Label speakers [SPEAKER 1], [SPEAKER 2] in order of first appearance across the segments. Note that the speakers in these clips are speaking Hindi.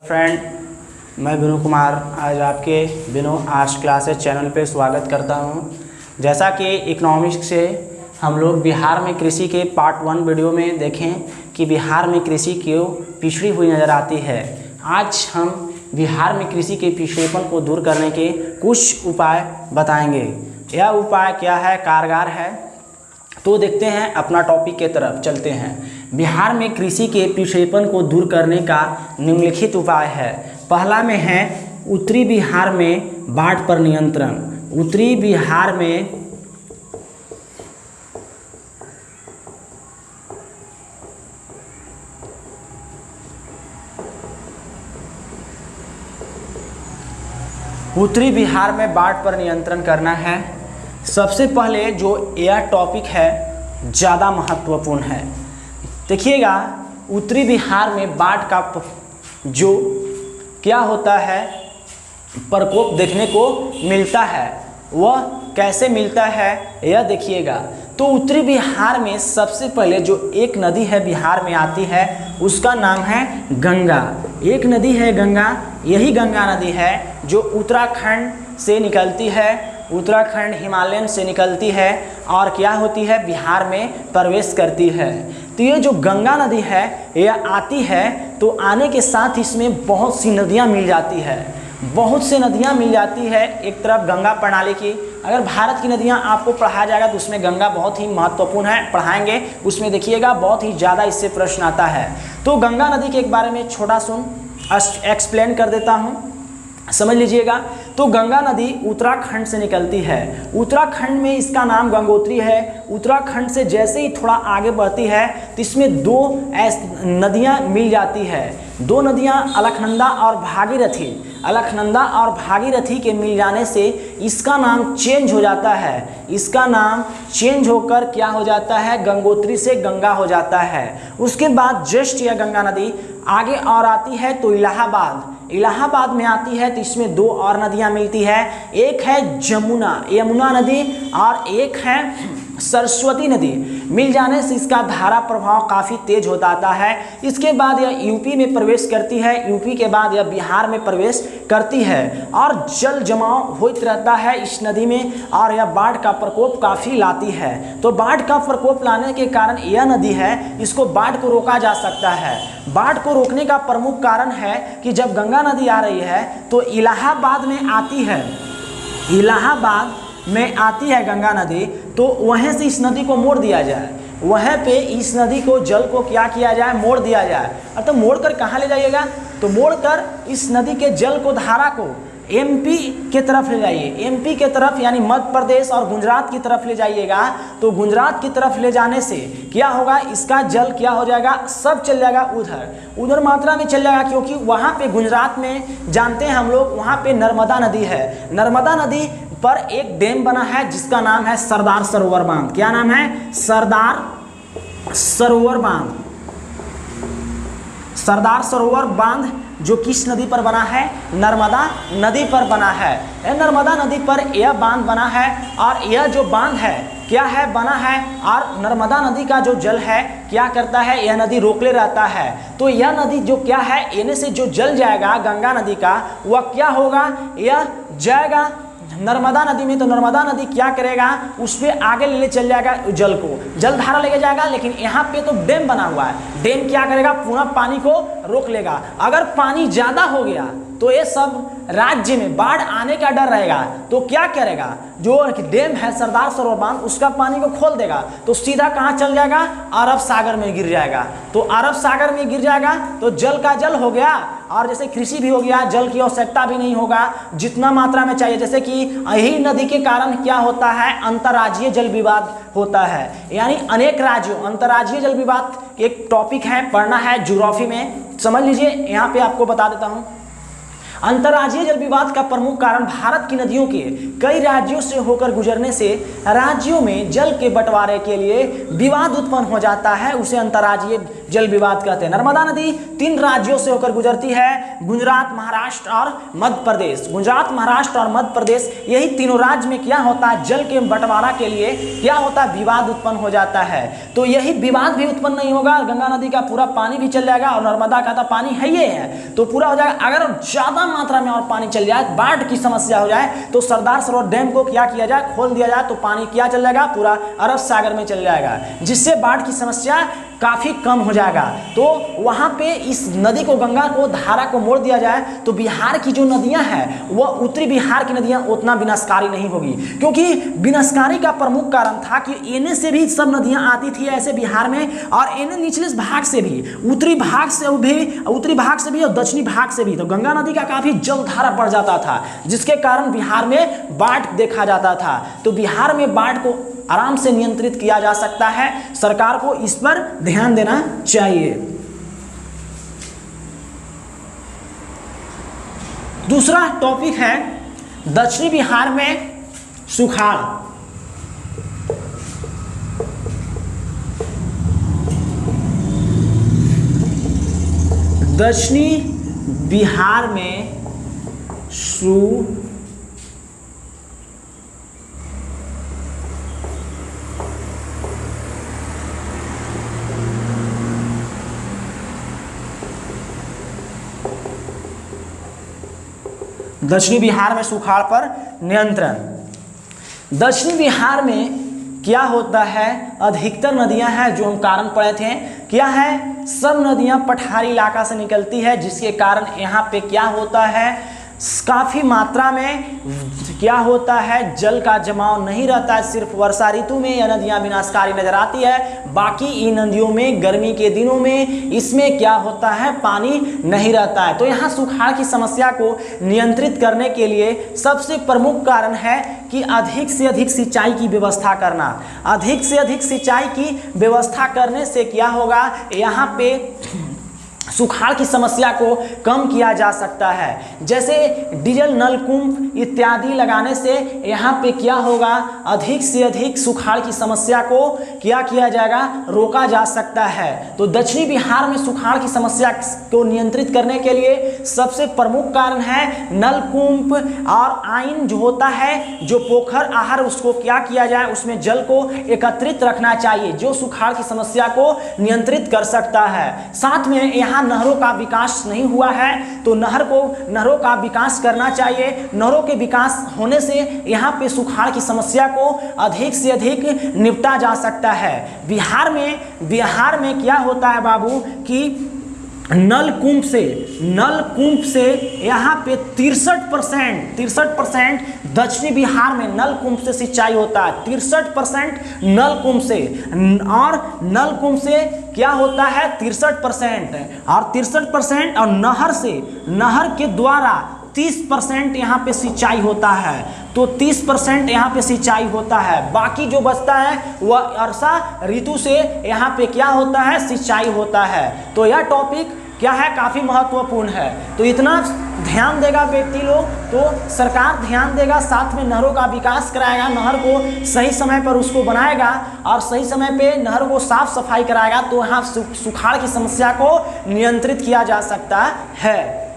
[SPEAKER 1] फ्रेंड, मैं विनू कुमार आज आपके विनू आर्ट्स क्लासेस चैनल पे स्वागत करता हूं। जैसा कि इकोनॉमिक्स से हम लोग बिहार में कृषि के पार्ट 1 वीडियो में देखें कि बिहार में कृषि क्यों पिछड़ी हुई नज़र आती है। आज हम बिहार में कृषि के पिछड़ेपन को दूर करने के कुछ उपाय बताएंगे। यह उपाय क्या है, कारगर है, तो देखते हैं, अपना टॉपिक के तरफ चलते हैं। बिहार में कृषि के पिछड़ेपन को दूर करने का निम्नलिखित उपाय है। पहला में है उत्तरी बिहार में बाढ़ पर नियंत्रण। उत्तरी बिहार में बाढ़ पर नियंत्रण करना है। सबसे पहले जो यह टॉपिक है ज़्यादा महत्वपूर्ण है। देखिएगा, उत्तरी बिहार में बाढ़ का जो क्या होता है प्रकोप देखने को मिलता है, वह कैसे मिलता है यह देखिएगा। तो उत्तरी बिहार में सबसे पहले जो एक नदी है बिहार में आती है उसका नाम है गंगा। एक नदी है गंगा, यही गंगा नदी है जो उत्तराखंड से निकलती है, उत्तराखंड हिमालयन से निकलती है और क्या होती है बिहार में प्रवेश करती है। तो ये जो गंगा नदी है यह आती है, तो आने के साथ इसमें बहुत सी नदियाँ मिल जाती है, बहुत से नदियाँ मिल जाती है। एक तरफ गंगा प्रणाली की, अगर भारत की नदियाँ आपको पढ़ाया जाएगा तो उसमें गंगा बहुत ही महत्वपूर्ण है, पढ़ाएंगे उसमें देखिएगा बहुत ही ज़्यादा इससे प्रश्न आता है। तो गंगा नदी के एक बारे में छोटा सुन एक्सप्लेन कर देता हूँ, समझ लीजिएगा। तो गंगा नदी उत्तराखंड से निकलती है, उत्तराखंड में इसका नाम गंगोत्री है। उत्तराखंड से जैसे ही थोड़ा आगे बढ़ती है तो इसमें दो नदियां मिल जाती है। दो नदियां अलकनंदा और भागीरथी। अलकनंदा और भागीरथी के मिल जाने से इसका नाम चेंज हो जाता है। इसका नाम चेंज होकर क्या हो जाता है, गंगोत्री से गंगा हो जाता है। उसके बाद जस्ट यह गंगा नदी आगे और आती है तो इलाहाबाद में आती है, तो इसमें दो और नदियां मिलती है। एक है यमुना नदी और एक है सरस्वती नदी। मिल जाने से इसका धारा प्रभाव काफ़ी तेज हो जाता है। इसके बाद यह यूपी में प्रवेश करती है, यूपी के बाद यह बिहार में प्रवेश करती है और जल जमाव होता रहता है इस नदी में और यह बाढ़ का प्रकोप काफ़ी लाती है। तो बाढ़ का प्रकोप लाने के कारण यह नदी है, इसको बाढ़ को रोका जा सकता है। बाढ़ को रोकने का प्रमुख कारण है कि जब गंगा नदी आ रही है तो इलाहाबाद में आती है, इलाहाबाद में आती है गंगा नदी, तो वहीं से इस नदी को मोड़ दिया जाए, वहीं पे इस नदी को जल को क्या किया जाए, मोड़ दिया जाए। और तो मोड़ कर कहाँ ले जाइएगा, तो मोड़ कर इस नदी के जल को, धारा को एमपी के तरफ ले जाइए। एमपी के तरफ यानी मध्य प्रदेश और गुजरात की तरफ ले जाइएगा। तो गुजरात की तरफ ले जाने से क्या होगा, इसका जल क्या हो जाएगा, सब चल जाएगा उधर मात्रा में चल जाएगा, क्योंकि वहाँ पे गुजरात में जानते हैं हम लोग वहाँ पे नर्मदा नदी है। नर्मदा नदी पर एक डैम बना है जिसका नाम है सरदार सरोवर बांध। क्या नाम है, सरदार सरोवर बांध। सरदार सरोवर बांध जो किस नदी पर बना है, नर्मदा नदी पर बना है। नर्मदा नदी पर यह बांध बना है और यह जो बांध है क्या है, बना है, और नर्मदा नदी का जो जल है क्या करता है, यह नदी रोकले रहता है। तो यह नदी जो क्या है, इन्हें से जो जल जाएगा गंगा नदी का, वह क्या होगा, यह जाएगा नर्मदा नदी में। तो नर्मदा नदी क्या करेगा, उस पर आगे ले चल जाएगा जल को, जल धारा लेके जाएगा। लेकिन यहाँ पे तो डैम बना हुआ है, डैम क्या करेगा, पूरा पानी को रोक लेगा। अगर पानी ज़्यादा हो गया तो ये सब राज्य में बाढ़ आने का डर रहेगा, तो क्या करेगा, जो डैम है सरदार सरोवर बांध उसका पानी को खोल देगा, तो सीधा कहाँ चल जाएगा, अरब सागर में गिर जाएगा। तो अरब सागर में गिर जाएगा तो जल का जल हो गया, और जैसे कृषि भी हो गया, जल की आवश्यकता भी नहीं होगा जितना मात्रा में चाहिए। जैसे कि यही नदी के कारण क्या होता है, अंतर्राज्यीय जल विवाद होता है, यानी अनेक राज्यों, अंतर्राज्यीय जल विवाद एक टॉपिक है, पढ़ना है ज्योग्राफी में, समझ लीजिए। यहाँ पे आपको बता देता हूँ, अंतर्राज्यीय जल विवाद का प्रमुख कारण भारत की नदियों के कई राज्यों से होकर गुजरने से राज्यों में जल के बंटवारे के लिए विवाद उत्पन्न हो जाता है, उसे अंतर्राज्यीय जल विवाद कहते हैं। नर्मदा नदी 3 राज्यों से होकर गुजरती है, गुजरात, महाराष्ट्र और मध्य प्रदेश। गुजरात, महाराष्ट्र और मध्य प्रदेश, यही तीनों राज्य में क्या होता है, जल के बंटवारा के लिए क्या होता है, विवाद उत्पन्न हो जाता है। तो यही विवाद भी उत्पन्न नहीं होगा, गंगा नदी का पूरा पानी भी चल जाएगा और नर्मदा का तो पानी है ही है, तो पूरा हो जाएगा। अगर ज्यादा मात्रा में और पानी चल जाए, बाढ़ की समस्या हो जाए, तो सरदार सरोवर डैम को क्या किया जाए, खोल दिया जाए, तो पानी क्या चल जाएगा, पूरा अरब सागर में चल जाएगा, जिससे बाढ़ की समस्या काफ़ी कम हो जाएगा। तो वहाँ पे इस नदी को, गंगा को, धारा को मोड़ दिया जाए तो बिहार की जो नदियाँ हैं वह उत्तरी बिहार की नदियाँ उतना विनाशकारी नहीं होगी, क्योंकि विनाशकारी का प्रमुख कारण था कि एने से भी सब नदियाँ आती थी ऐसे बिहार में, और एने निचले भाग से भी, उत्तरी भाग से भी और दक्षिणी भाग से भी। तो गंगा नदी का काफ़ी जलधारा बढ़ जाता था, जिसके कारण बिहार में बाढ़ देखा जाता था। तो बिहार में बाढ़ को आराम से नियंत्रित किया जा सकता है, सरकार को इस पर ध्यान देना चाहिए। दूसरा टॉपिक है दक्षिणी बिहार में सुखाड़। दक्षिणी बिहार में दक्षिणी बिहार में सुखाड़ पर नियंत्रण। दक्षिणी बिहार में क्या होता है, अधिकतर नदियां हैं जो हम कारण पढ़े थे, क्या है, सब नदियां पठारी इलाका से निकलती है, जिसके कारण यहाँ पे क्या होता है, काफ़ी मात्रा में क्या होता है, जल का जमाव नहीं रहता है। सिर्फ वर्षा ऋतु में यह नदियाँ विनाशकारी नजर आती है, बाकी इन नदियों में गर्मी के दिनों में इसमें क्या होता है, पानी नहीं रहता है। तो यहाँ सुखाड़ की समस्या को नियंत्रित करने के लिए सबसे प्रमुख कारण है कि अधिक से अधिक सिंचाई की व्यवस्था करना। अधिक से अधिक सिंचाई की व्यवस्था करने से क्या होगा, यहाँ पे सुखाड़ की समस्या को कम किया जा सकता है। जैसे डीजल नलकूप इत्यादि लगाने से यहाँ पे क्या होगा, अधिक से अधिक सुखाड़ की समस्या को क्या किया जाएगा, रोका जा सकता है। तो दक्षिणी बिहार में सुखाड़ की समस्या को नियंत्रित करने के लिए सबसे प्रमुख कारण है नलकूप और आइन जो होता है, जो पोखर आहर, उसको क्या किया जाए, उसमें जल को एकत्रित रखना चाहिए, जो सुखाड़ की समस्या को नियंत्रित कर सकता है। साथ में यहाँ नहरों का विकास नहीं हुआ है, तो नहरों का विकास करना चाहिए। नहरों के विकास होने से यहाँ पे सुखाड़ की समस्या को अधिक से अधिक निपटा जा सकता है। बिहार में क्या होता है बाबू कि नलकूप से यहाँ पे 63% दक्षिणी बिहार में नलकूप से सिंचाई होता है। 63% नलकूप से, और नलकूप से क्या होता है 63%, और 63% और नहर के द्वारा 30% यहाँ पे सिंचाई होता है। तो 30% यहाँ पे सिंचाई होता है, बाकी जो बचता है वह वर्षा ऋतु से यहाँ पे क्या होता है, सिंचाई होता है। तो यह टॉपिक क्या है, काफ़ी महत्वपूर्ण है। तो इतना ध्यान देगा व्यक्ति लोग तो सरकार ध्यान देगा, साथ में नहरों का विकास कराएगा, नहर को सही समय पर उसको बनाएगा और सही समय पे नहर को साफ सफाई कराएगा, तो यहाँ सुखाड़ की समस्या को नियंत्रित किया जा सकता है।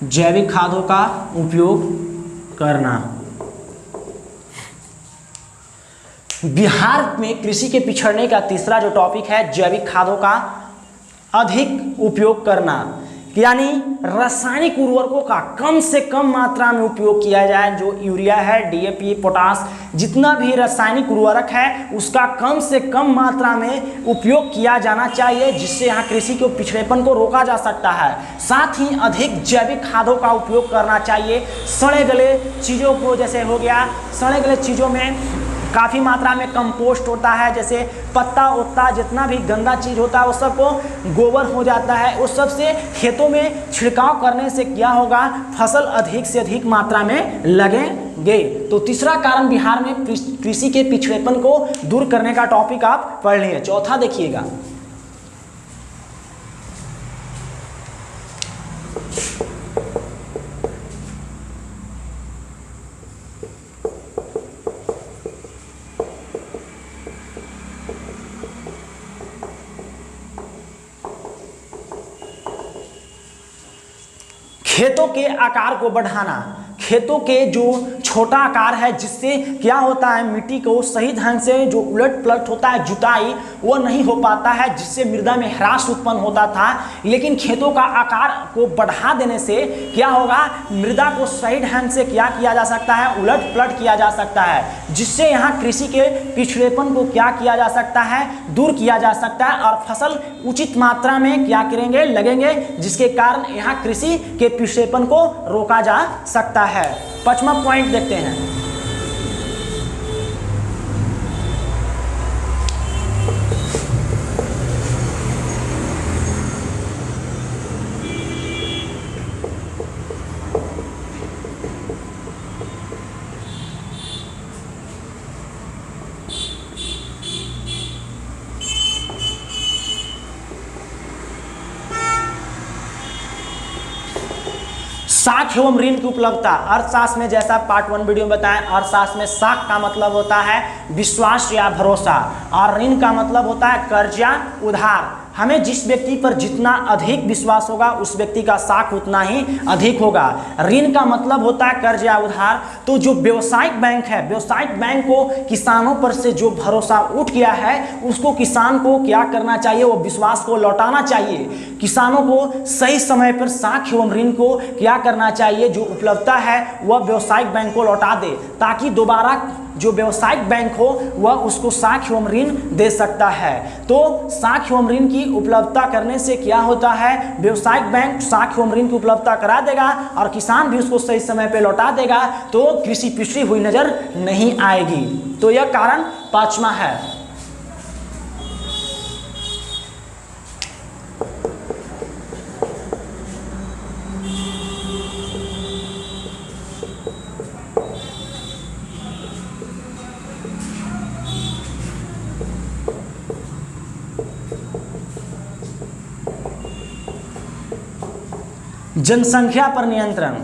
[SPEAKER 1] जैविक खादों का उपयोग करना। बिहार में कृषि के पिछड़ने का तीसरा जो टॉपिक है, जैविक खादों का अधिक उपयोग करना। यानी रासायनिक उर्वरकों का कम से कम मात्रा में उपयोग किया जाए। जो यूरिया है, डीएपी, पोटास, जितना भी रासायनिक उर्वरक है उसका कम से कम मात्रा में उपयोग किया जाना चाहिए, जिससे यहाँ कृषि के पिछड़ेपन को रोका जा सकता है। साथ ही अधिक जैविक खादों का उपयोग करना चाहिए। सड़े गले चीज़ों को, जैसे हो गया सड़े गले चीज़ों में काफ़ी मात्रा में कंपोस्ट होता है, जैसे पत्ता उत्ता जितना भी गंदा चीज़ होता है वो सबको गोबर हो जाता है। उस सब से खेतों में छिड़काव करने से क्या होगा, फसल अधिक से अधिक मात्रा में लगेंगे। तो तीसरा कारण बिहार में कृषि के पिछड़ेपन को दूर करने का टॉपिक आप पढ़ लिए। चौथा देखिएगा, खेतों के आकार को बढ़ाना। खेतों के जो छोटा आकार है जिससे क्या होता है, मिट्टी को सही ढंग से जो उलट पलट होता है, जुताई वो नहीं हो पाता है, जिससे मृदा में ह्रास उत्पन्न होता था। लेकिन खेतों का आकार को बढ़ा देने से क्या होगा, मृदा को सही ढंग से क्या किया जा सकता है, उलट पलट किया जा सकता है, जिससे यहाँ कृषि के पिछड़ेपन को क्या किया जा सकता है, दूर किया जा सकता है और फसल उचित मात्रा में क्या करेंगे, लगेंगे, जिसके कारण यहाँ कृषि के पिछड़ेपन को रोका जा सकता है। पांचवा पॉइंट देखते हैं, साख एवं ऋण की उपलब्धता। अर्थशास्त्र में जैसा पार्ट 1 वीडियो में बताया, अर्थशास्त्र में साख का मतलब होता है विश्वास या भरोसा और ऋण का मतलब होता है कर्ज या उधार। हमें जिस व्यक्ति पर जितना अधिक विश्वास होगा उस व्यक्ति का साख उतना ही अधिक होगा। ऋण का मतलब होता है कर्ज या उधार। तो जो व्यावसायिक बैंक है, व्यावसायिक बैंक को किसानों पर से जो भरोसा उठ गया है उसको किसान को क्या करना चाहिए, वो विश्वास को लौटाना चाहिए। किसानों को सही समय पर साख एवं ऋण को क्या करना चाहिए, जो उपलब्धता है वह व्यावसायिक बैंक को लौटा दे, ताकि दोबारा जो व्यावसायिक बैंक हो वह उसको साख एवं ऋण दे सकता है। तो साख एवं ऋण की उपलब्धता करने से क्या होता है, व्यावसायिक बैंक साख एवं ऋण की उपलब्धता करा देगा और किसान भी उसको सही समय पे लौटा देगा, तो कृषि पिछड़ी हुई नजर नहीं आएगी। तो यह कारण पांचवा है। जनसंख्या पर नियंत्रण।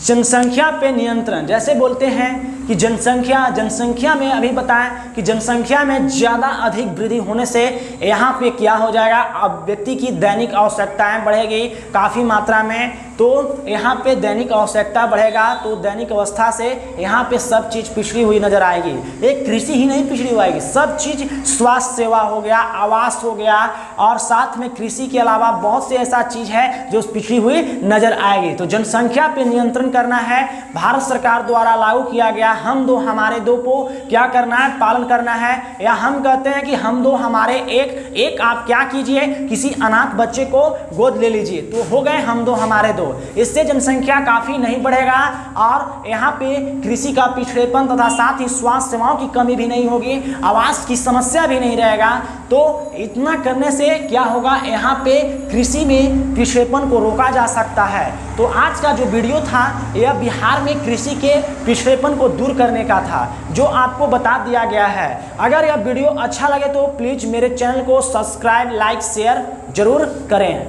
[SPEAKER 1] जनसंख्या पे नियंत्रण जैसे बोलते हैं कि जनसंख्या में अभी बताएं कि जनसंख्या में ज़्यादा अधिक वृद्धि होने से यहाँ पे क्या हो जाएगा, अब व्यक्ति की दैनिक आवश्यकताएं बढ़ेगी काफ़ी मात्रा में। तो यहाँ पे दैनिक आवश्यकता बढ़ेगा तो दैनिक अवस्था से यहाँ पे सब चीज़ पिछड़ी हुई नजर आएगी। एक कृषि ही नहीं पिछड़ी हुई आएगी, सब चीज़ स्वास्थ्य सेवा हो गया, आवास हो गया और साथ में कृषि के अलावा बहुत से ऐसा चीज़ है जो पिछड़ी हुई नजर आएगी। तो जनसंख्या पे नियंत्रण करना है। भारत सरकार द्वारा लागू किया गया हम दो हमारे दो को क्या करना है, पालन करना है। या हम कहते हैं कि हम दो हमारे एक आप क्या कीजिए, किसी अनाथ बच्चे को गोद ले लीजिए, तो हो गए हम दो हमारे दो। इससे जनसंख्या काफी नहीं बढ़ेगा और यहाँ पे कृषि का पिछड़ेपन तथा साथ ही स्वास्थ्य सेवाओं की कमी भी नहीं होगी, आवास की समस्या भी नहीं रहेगा। तो इतना करने से क्या होगा, यहाँ पे कृषि में पिछड़ेपन को रोका जा सकता है। तो आज का जो वीडियो था यह बिहार में कृषि के पिछड़ेपन को दूर करने का था, जो आपको बता दिया गया है। अगर यह वीडियो अच्छा लगे तो प्लीज़ मेरे चैनल को सब्सक्राइब, लाइक, शेयर जरूर करें।